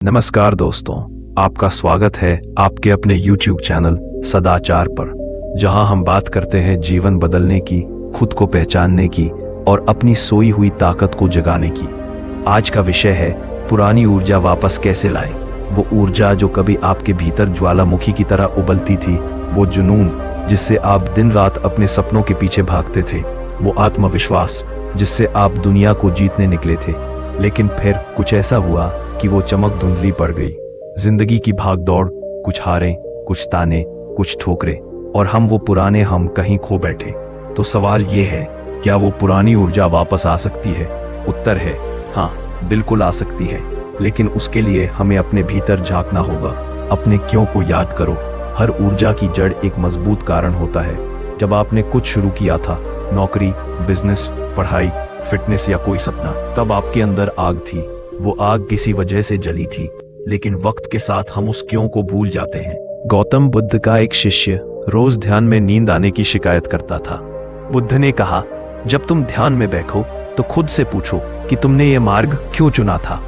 नमस्कार दोस्तों, आपका स्वागत है आपके अपने YouTube चैनल सदाचार पर, जहां हम बात करते हैं जीवन बदलने की, खुद को पहचानने की और अपनी सोई हुई ताकत को जगाने की। आज का विषय है पुरानी ऊर्जा वापस कैसे लाएं। वो ऊर्जा जो कभी आपके भीतर ज्वालामुखी की तरह उबलती थी, वो जुनून जिससे आप दिन रात अपने सपनों के पीछे भागते थे, वो आत्मविश्वास जिससे आप दुनिया को जीतने निकले थे। लेकिन फिर कुछ ऐसा हुआ कि वो चमक धुंधली पड़ गई। जिंदगी की भागदौड़, कुछ हारें, कुछ ताने, कुछ ठोकरें, और वो पुराने हम कहीं खो बैठे। तो सवाल ये है, क्या वो पुरानी ऊर्जा वापस आ सकती है? उत्तर है हाँ, बिल्कुल आ सकती है। लेकिन उसके लिए हमें अपने भीतर झांकना होगा। अपने क्यों को याद करो। हर ऊर्जा की जड़ एक मजबूत कारण होता है। जब आपने कुछ शुरू किया था, नौकरी, बिजनेस, पढ़ाई, फिटनेस या कोई सपना, तब आपके अंदर आग थी। वो आग किसी वजह से जली थी, लेकिन वक्त के साथ हम उस क्यों को भूल जाते हैं। गौतम बुद्ध का एक शिष्य रोज ध्यान में नींद आने की शिकायत करता था। बुद्ध ने कहा, जब तुम ध्यान में बैठो तो खुद से पूछो कि तुमने ये मार्ग क्यों चुना था।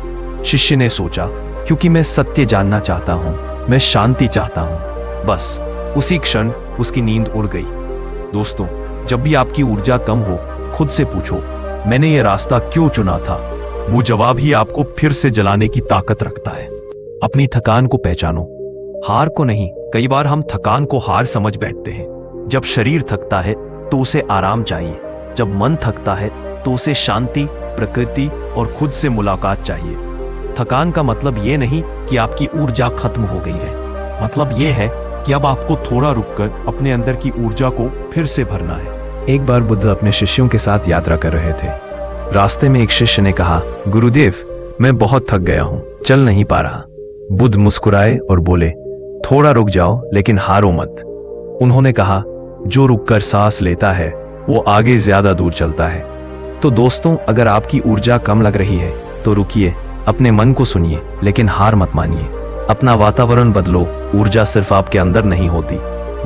शिष्य ने सोचा, क्योंकि मैं सत्य जानना चाहता हूँ, मैं शांति चाहता हूँ। बस उसी क्षण उसकी नींद उड़ गई। दोस्तों, जब भी आपकी ऊर्जा कम हो, खुद से पूछो, मैंने ये रास्ता क्यों चुना था। वो जवाब ही आपको फिर से जलाने की ताकत रखता है। अपनी थकान को पहचानो, हार को नहीं। कई बार हम थकान को हार समझ बैठते हैं। जब शरीर थकता है तो उसे आराम चाहिए। जब मन थकता है तो उसे शांति, प्रकृति और खुद से मुलाकात चाहिए। थकान का मतलब ये नहीं कि आपकी ऊर्जा खत्म हो गई है। मतलब ये है कि अब आपको थोड़ा रुककर अपने अंदर की ऊर्जा को फिर से भरना है। एक बार बुद्ध अपने शिष्यों के साथ यात्रा कर रहे थे। रास्ते में एक शिष्य ने कहा, गुरुदेव, मैं बहुत थक गया हूं, चल नहीं पा रहा। बुद्ध मुस्कुराए और बोले, थोड़ा रुक जाओ, लेकिन हारो मत। उन्होंने कहा, जो रुककर सांस लेता है वो आगे ज्यादा दूर चलता है। तो दोस्तों, अगर आपकी ऊर्जा कम लग रही है तो रुकिए, अपने मन को सुनिए, लेकिन हार मत मानिए। अपना वातावरण बदलो। ऊर्जा सिर्फ आपके अंदर नहीं होती,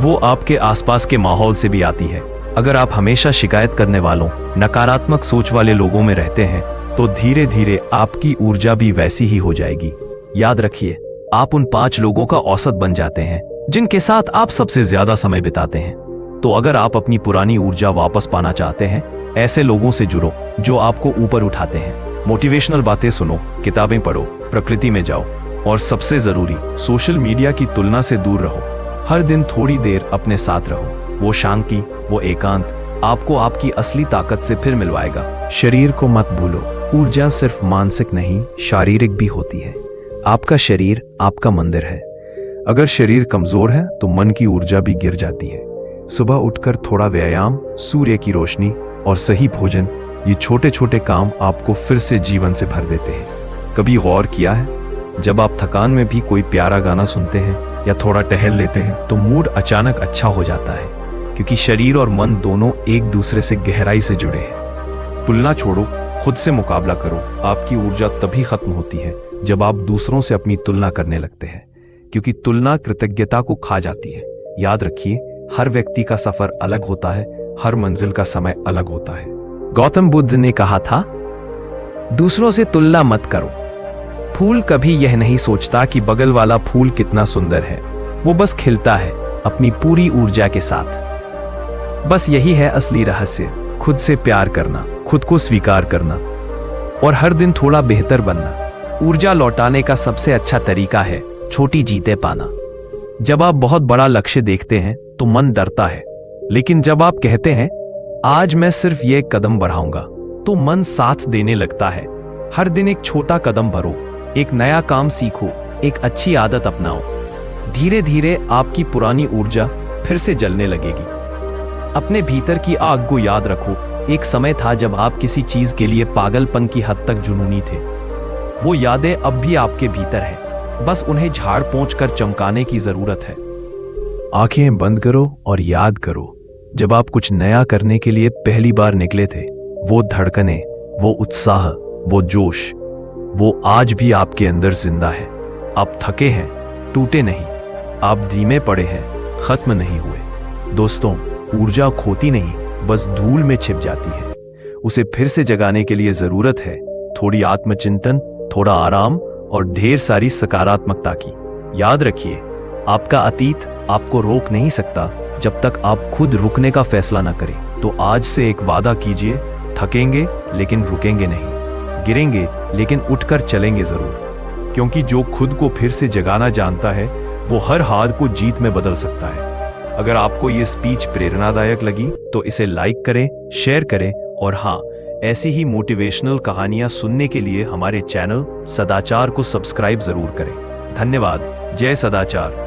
वो आपके आसपास के माहौल से भी आती है। अगर आप हमेशा शिकायत करने वालों, नकारात्मक सोच वाले लोगों में रहते हैं, तो धीरे धीरे आपकी ऊर्जा भी वैसी ही हो जाएगी। याद रखिए, आप उन 5 लोगों का औसत बन जाते हैं जिनके साथ आप सबसे ज्यादा समय बिताते हैं। तो अगर आप अपनी पुरानी ऊर्जा वापस पाना चाहते हैं, ऐसे लोगों से जुड़ो जो आपको ऊपर उठाते हैं। मोटिवेशनल बातें सुनो, किताबें पढ़ो, प्रकृति में जाओ, और सबसे जरूरी, सोशल मीडिया की तुलना से दूर रहो। हर दिन थोड़ी देर अपने साथ रहो। वो शांति, वो एकांत आपको आपकी असली ताकत से फिर मिलवाएगा। शरीर को मत भूलो। ऊर्जा सिर्फ मानसिक नहीं, शारीरिक भी होती है। आपका शरीर आपका मंदिर है। अगर शरीर कमजोर है तो मन की ऊर्जा भी गिर जाती है। सुबह उठकर थोड़ा व्यायाम, सूर्य की रोशनी और सही भोजन, ये छोटे छोटे काम आपको फिर से जीवन से भर देते हैं। कभी गौर किया है, जब आप थकान में भी कोई प्यारा गाना सुनते हैं या थोड़ा टहल लेते हैं तो मूड अचानक अच्छा हो जाता है, क्योंकि शरीर और मन दोनों एक दूसरे से गहराई से जुड़े हैं। तुलना छोड़ो, खुद से मुकाबला करो। आपकी ऊर्जा तभी खत्म होती है जब आप दूसरों से अपनी तुलना करने लगते हैं, क्योंकि तुलना कृतज्ञता को खा जाती है। याद रखिए, हर व्यक्ति का सफर अलग होता है, हर मंजिल का समय अलग होता है। गौतम बुद्ध ने कहा था, दूसरों से तुलना मत करो। फूल कभी यह नहीं सोचता कि बगल वाला फूल कितना सुंदर है, वो बस खिलता है अपनी पूरी ऊर्जा के साथ। बस यही है असली रहस्य, खुद से प्यार करना, खुद को स्वीकार करना और हर दिन थोड़ा बेहतर बनना। ऊर्जा लौटाने का सबसे अच्छा तरीका है छोटी जीतें पाना। जब आप बहुत बड़ा लक्ष्य देखते हैं तो मन डरता है, लेकिन जब आप कहते हैं, आज मैं सिर्फ ये कदम बढ़ाऊंगा, तो मन साथ देने लगता है। हर दिन एक छोटा कदम भरो, एक नया काम सीखो, एक अच्छी आदत अपनाओ। धीरे धीरे आपकी पुरानी ऊर्जा फिर से जलने लगेगी। अपने भीतर की आग को याद रखो। एक समय था जब आप किसी चीज के लिए पागलपन की हद तक जुनूनी थे। वो यादें अब भी आपके भीतर हैं, बस उन्हें झाड़ पोंछ कर चमकाने की जरूरत है। आंखें बंद करो और याद करो, जब आप कुछ नया करने के लिए पहली बार निकले थे। वो धड़कने, वो उत्साह, वो जोश, वो आज भी आपके अंदर जिंदा है। आप थके हैं, टूटे नहीं। आप धीमे पड़े हैं, खत्म नहीं हुए। दोस्तों, ऊर्जा खोती नहीं, बस धूल में छिप जाती है। उसे फिर से जगाने के लिए जरूरत है थोड़ी आत्मचिंतन, थोड़ा आराम और ढेर सारी सकारात्मकता की। याद रखिए, आपका अतीत आपको रोक नहीं सकता जब तक आप खुद रुकने का फैसला न करें। तो आज से एक वादा कीजिए, थकेंगे लेकिन रुकेंगे नहीं, गिरेंगे लेकिन उठकर चलेंगे जरूर, क्योंकि जो खुद को फिर से जगाना जानता है वो हर हार को जीत में बदल सकता है। अगर आपको ये स्पीच प्रेरणादायक लगी तो इसे लाइक करें, शेयर करें और हाँ, ऐसी ही मोटिवेशनल कहानियां सुनने के लिए हमारे चैनल सदाचार को सब्सक्राइब जरूर करें। धन्यवाद। जय सदाचार।